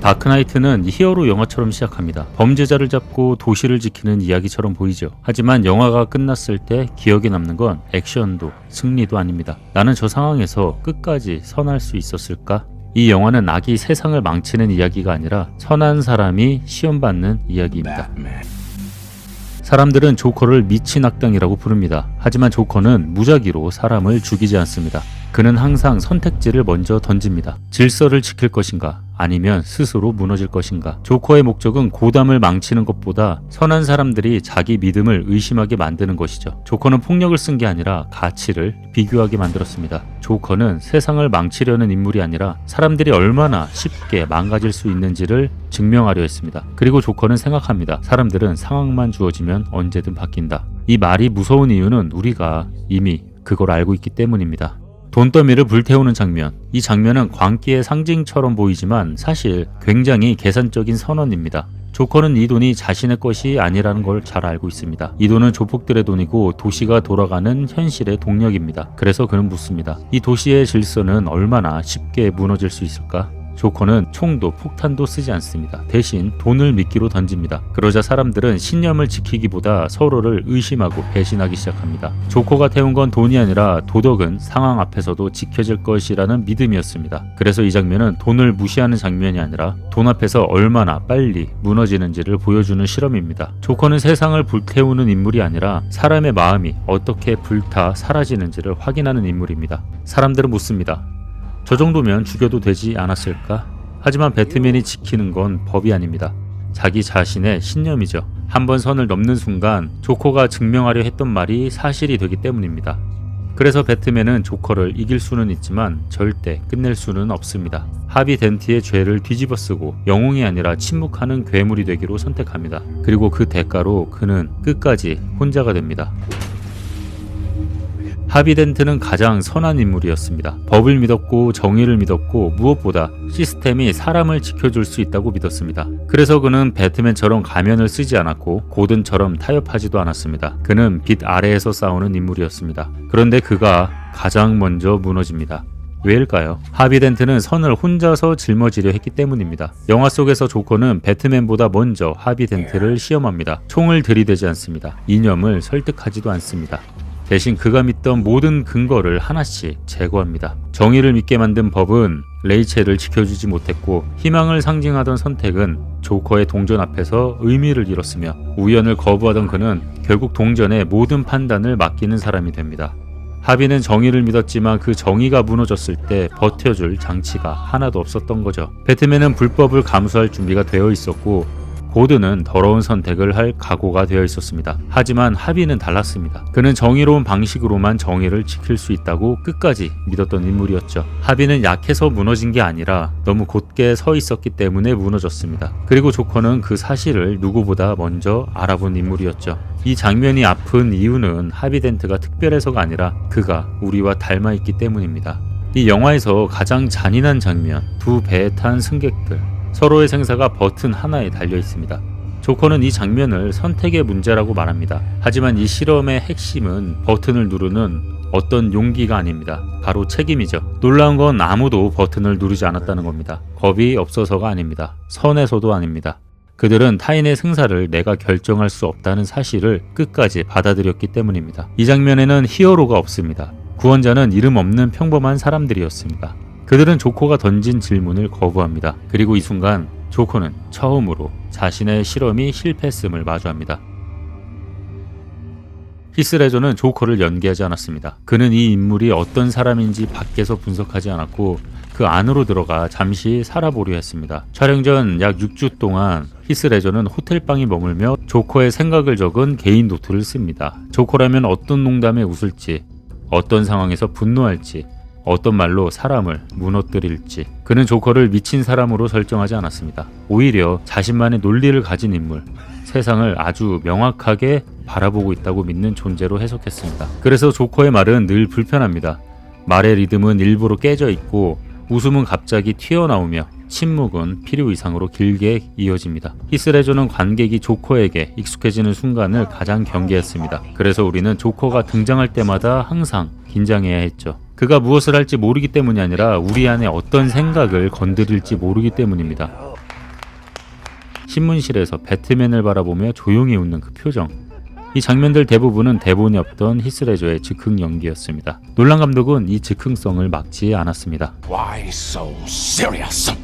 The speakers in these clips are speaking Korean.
다크나이트는 히어로 영화처럼 시작합니다. 범죄자를 잡고 도시를 지키는 이야기처럼 보이죠. 하지만 영화가 끝났을 때 기억에 남는 건 액션도 승리도 아닙니다. 나는 저 상황에서 끝까지 선할 수 있었을까? 이 영화는 악이 세상을 망치는 이야기가 아니라 선한 사람이 시험받는 이야기입니다. 사람들은 조커를 미친 악당이라고 부릅니다. 하지만 조커는 무작위로 사람을 죽이지 않습니다. 그는 항상 선택지를 먼저 던집니다. 질서를 지킬 것인가? 아니면 스스로 무너질 것인가? 조커의 목적은 고담을 망치는 것보다 선한 사람들이 자기 믿음을 의심하게 만드는 것이죠. 조커는 폭력을 쓴 게 아니라 가치를 비교하게 만들었습니다. 조커는 세상을 망치려는 인물이 아니라 사람들이 얼마나 쉽게 망가질 수 있는지를 증명하려 했습니다. 그리고 조커는 생각합니다. 사람들은 상황만 주어지면 언제든 바뀐다. 이 말이 무서운 이유는 우리가 이미 그걸 알고 있기 때문입니다. 돈더미를 불태우는 장면. 이 장면은 광기의 상징처럼 보이지만 사실 굉장히 계산적인 선언입니다. 조커는 이 돈이 자신의 것이 아니라는 걸 잘 알고 있습니다. 이 돈은 조폭들의 돈이고 도시가 돌아가는 현실의 동력입니다. 그래서 그는 묻습니다. 이 도시의 질서는 얼마나 쉽게 무너질 수 있을까? 조커는 총도 폭탄도 쓰지 않습니다. 대신 돈을 미끼로 던집니다. 그러자 사람들은 신념을 지키기보다 서로를 의심하고 배신하기 시작합니다. 조커가 태운 건 돈이 아니라 도덕은 상황 앞에서도 지켜질 것이라는 믿음이었습니다. 그래서 이 장면은 돈을 무시하는 장면이 아니라 돈 앞에서 얼마나 빨리 무너지는지를 보여주는 실험입니다. 조커는 세상을 불태우는 인물이 아니라 사람의 마음이 어떻게 불타 사라지는지를 확인하는 인물입니다. 사람들은 묻습니다. 저 정도면 죽여도 되지 않았을까? 하지만 배트맨이 지키는 건 법이 아닙니다. 자기 자신의 신념이죠. 한번 선을 넘는 순간 조커가 증명하려 했던 말이 사실이 되기 때문입니다. 그래서 배트맨은 조커를 이길 수는 있지만 절대 끝낼 수는 없습니다. 하비 덴트의 죄를 뒤집어쓰고 영웅이 아니라 침묵하는 괴물이 되기로 선택합니다. 그리고 그 대가로 그는 끝까지 혼자가 됩니다. 하비 덴트는 가장 선한 인물이었습니다. 법을 믿었고 정의를 믿었고 무엇보다 시스템이 사람을 지켜줄 수 있다고 믿었습니다. 그래서 그는 배트맨처럼 가면을 쓰지 않았고 고든처럼 타협하지도 않았습니다. 그는 빛 아래에서 싸우는 인물이었습니다. 그런데 그가 가장 먼저 무너집니다. 왜일까요? 하비 덴트는 선을 혼자서 짊어지려 했기 때문입니다. 영화 속에서 조커는 배트맨보다 먼저 하비 덴트를 시험합니다. 총을 들이대지 않습니다. 이념을 설득하지도 않습니다. 대신 그가 믿던 모든 근거를 하나씩 제거합니다. 정의를 믿게 만든 법은 레이첼을 지켜주지 못했고 희망을 상징하던 선택은 조커의 동전 앞에서 의미를 잃었으며 우연을 거부하던 그는 결국 동전의 모든 판단을 맡기는 사람이 됩니다. 하비는 정의를 믿었지만 그 정의가 무너졌을 때 버텨줄 장치가 하나도 없었던 거죠. 배트맨은 불법을 감수할 준비가 되어 있었고 고든은 더러운 선택을 할 각오가 되어 있었습니다. 하지만 하비는 달랐습니다. 그는 정의로운 방식으로만 정의를 지킬 수 있다고 끝까지 믿었던 인물이었죠. 하비는 약해서 무너진 게 아니라 너무 곧게 서 있었기 때문에 무너졌습니다. 그리고 조커는 그 사실을 누구보다 먼저 알아본 인물이었죠. 이 장면이 아픈 이유는 하비 덴트가 특별해서가 아니라 그가 우리와 닮아있기 때문입니다. 이 영화에서 가장 잔인한 장면, 두 배에 탄 승객들, 서로의 생사가 버튼 하나에 달려 있습니다. 조커는 이 장면을 선택의 문제라고 말합니다. 하지만 이 실험의 핵심은 버튼을 누르는 어떤 용기가 아닙니다. 바로 책임이죠. 놀라운 건 아무도 버튼을 누르지 않았다는 겁니다. 겁이 없어서가 아닙니다. 선에서도 아닙니다. 그들은 타인의 생사를 내가 결정할 수 없다는 사실을 끝까지 받아들였기 때문입니다. 이 장면에는 히어로가 없습니다. 구원자는 이름 없는 평범한 사람들이었습니다. 그들은 조커가 던진 질문을 거부합니다. 그리고 이 순간 조커는 처음으로 자신의 실험이 실패했음을 마주합니다. 히스 레저는 조커를 연기하지 않았습니다. 그는 이 인물이 어떤 사람인지 밖에서 분석하지 않았고 그 안으로 들어가 잠시 살아보려 했습니다. 촬영 전 약 6주 동안 히스 레저는 호텔방에 머물며 조커의 생각을 적은 개인 노트를 씁니다. 조커라면 어떤 농담에 웃을지, 어떤 상황에서 분노할지, 어떤 말로 사람을 무너뜨릴지. 그는 조커를 미친 사람으로 설정하지 않았습니다. 오히려 자신만의 논리를 가진 인물, 세상을 아주 명확하게 바라보고 있다고 믿는 존재로 해석했습니다. 그래서 조커의 말은 늘 불편합니다. 말의 리듬은 일부러 깨져 있고 웃음은 갑자기 튀어나오며 침묵은 필요 이상으로 길게 이어집니다. 히스 레저는 관객이 조커에게 익숙해지는 순간을 가장 경계했습니다. 그래서 우리는 조커가 등장할 때마다 항상 긴장해야 했죠. 그가 무엇을 할지 모르기 때문이 아니라 우리 안에 어떤 생각을 건드릴지 모르기 때문입니다. 신문실에서 배트맨을 바라보며 조용히 웃는 그 표정. 이 장면들 대부분은 대본에 없던 히스레저의 즉흥 연기였습니다. 놀란 감독은 이 즉흥성을 막지 않았습니다. Why so serious?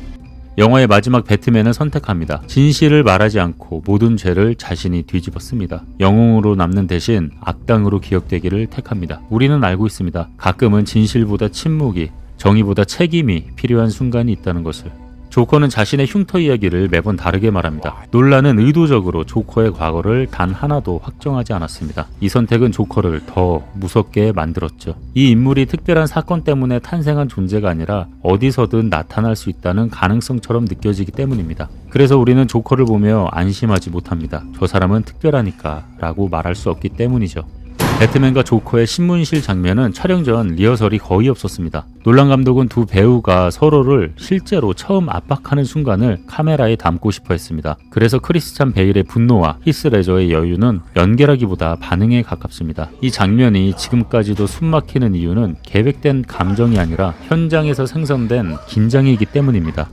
영화의 마지막 배트맨은 선택합니다. 진실을 말하지 않고 모든 죄를 자신이 뒤집었습니다. 영웅으로 남는 대신 악당으로 기억되기를 택합니다. 우리는 알고 있습니다. 가끔은 진실보다 침묵이, 정의보다 책임이 필요한 순간이 있다는 것을. 조커는 자신의 흉터 이야기를 매번 다르게 말합니다. 놀란은 의도적으로 조커의 과거를 단 하나도 확정하지 않았습니다. 이 선택은 조커를 더 무섭게 만들었죠. 이 인물이 특별한 사건 때문에 탄생한 존재가 아니라 어디서든 나타날 수 있다는 가능성처럼 느껴지기 때문입니다. 그래서 우리는 조커를 보며 안심하지 못합니다. 저 사람은 특별하니까 라고 말할 수 없기 때문이죠. 배트맨과 조커의 신문실 장면은 촬영 전 리허설이 거의 없었습니다. 놀란 감독은 두 배우가 서로를 실제로 처음 압박하는 순간을 카메라에 담고 싶어 했습니다. 그래서 크리스찬 베일의 분노와 히스레저의 여유는 연기라기보다 반응에 가깝습니다. 이 장면이 지금까지도 숨막히는 이유는 계획된 감정이 아니라 현장에서 생성된 긴장이기 때문입니다.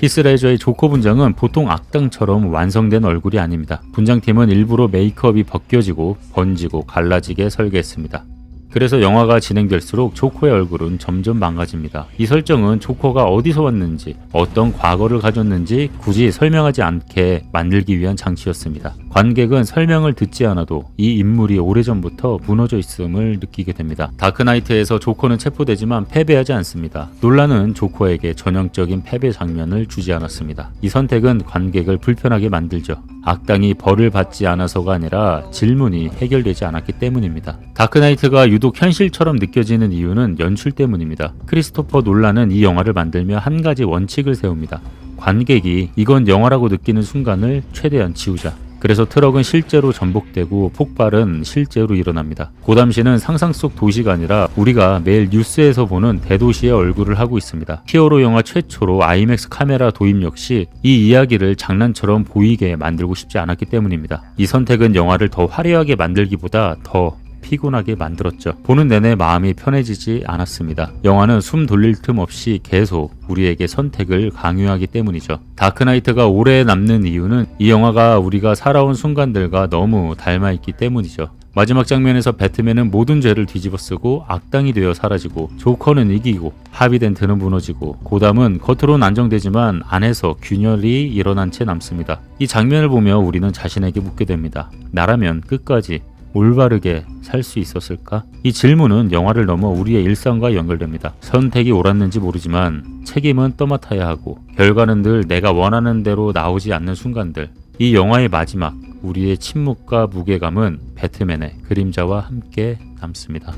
히스레저의 조커 분장은 보통 악당처럼 완성된 얼굴이 아닙니다. 분장팀은 일부러 메이크업이 벗겨지고 번지고 갈라지게 설계했습니다. 그래서 영화가 진행될수록 조커의 얼굴은 점점 망가집니다. 이 설정은 조커가 어디서 왔는지, 어떤 과거를 가졌는지 굳이 설명하지 않게 만들기 위한 장치였습니다. 관객은 설명을 듣지 않아도 이 인물이 오래전부터 무너져 있음을 느끼게 됩니다. 다크나이트에서 조커는 체포되지만 패배하지 않습니다. 놀란은 조커에게 전형적인 패배 장면을 주지 않았습니다. 이 선택은 관객을 불편하게 만들죠. 악당이 벌을 받지 않아서가 아니라 질문이 해결되지 않았기 때문입니다. 다크나이트가 유독 현실처럼 느껴지는 이유는 연출 때문입니다. 크리스토퍼 놀란은 이 영화를 만들며 한 가지 원칙을 세웁니다. 관객이 이건 영화라고 느끼는 순간을 최대한 지우자. 그래서 트럭은 실제로 전복되고 폭발은 실제로 일어납니다. 고담시는 상상 속 도시가 아니라 우리가 매일 뉴스에서 보는 대도시의 얼굴을 하고 있습니다. 히어로 영화 최초로 아이맥스 카메라 도입 역시 이 이야기를 장난처럼 보이게 만들고 싶지 않았기 때문입니다. 이 선택은 영화를 더 화려하게 만들기보다 더 피곤하게 만들었죠. 보는 내내 마음이 편해지지 않았습니다. 영화는 숨 돌릴 틈 없이 계속 우리에게 선택을 강요하기 때문이죠. 다크나이트가 오래 남는 이유는 이 영화가 우리가 살아온 순간들과 너무 닮아있기 때문이죠. 마지막 장면에서 배트맨은 모든 죄를 뒤집어쓰고 악당이 되어 사라지고, 조커는 이기고 하비덴트는 무너지고, 고담은 겉으로는 안정되지만 안에서 균열이 일어난 채 남습니다. 이 장면을 보며 우리는 자신에게 묻게 됩니다. 나라면 끝까지 올바르게 살 수 있었을까? 이 질문은 영화를 넘어 우리의 일상과 연결됩니다. 선택이 옳았는지 모르지만 책임은 떠맡아야 하고, 결과는 늘 내가 원하는 대로 나오지 않는 순간들. 이 영화의 마지막, 우리의 침묵과 무게감은 배트맨의 그림자와 함께 남습니다.